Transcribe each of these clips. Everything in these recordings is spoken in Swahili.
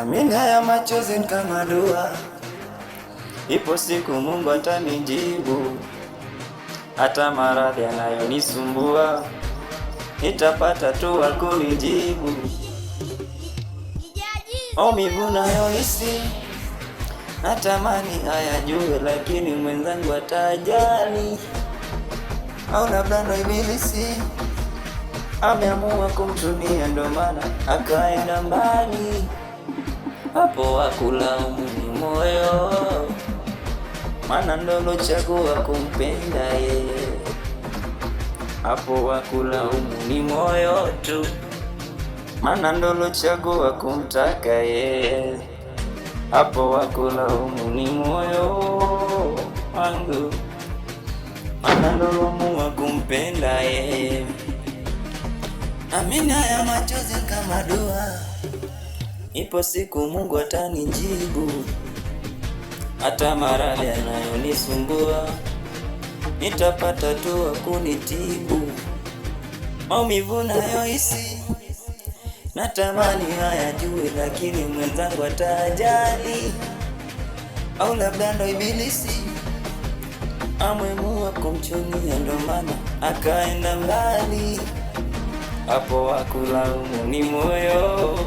Amini haya machozi ni kama dua, ipo siku Mungu atanijibu. Hata maradhi yanayonisumbua nitapata tu wa kunijibu. Maumivu nayohisi natamani hayajue, lakini mwenzangu atajali. Au labda ndo ibilisi ameamua kumtumia, ndo maana akaenda mbali. Hapo wakulaumu ni moyo, maana ndo lochagua kumpenda yeye. Hapo wakulaumu ni moyo tu, maana ndo lochagua kumtaka yeye. Hapo wakulaumu ni moyo wangu, maana ndo loamua kumpenda yeye. Amini haya machozi kama dua, ipo siku Mungu atanijibu. Hata maradhi yanayonisumbua nitapata tu wa kunitibu. Maumivu nayohisi natamani hayajue, lakini mwenzangu atajali. Au labda ndo ibilisi ameamua kumchunia, ndo maana akaenda mbali. Hapo wakulaumu ni moyo,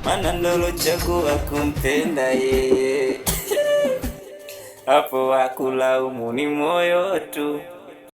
maana ndo lochagua kumpenda yeye. Hapo wakulaumu ni moyo tu,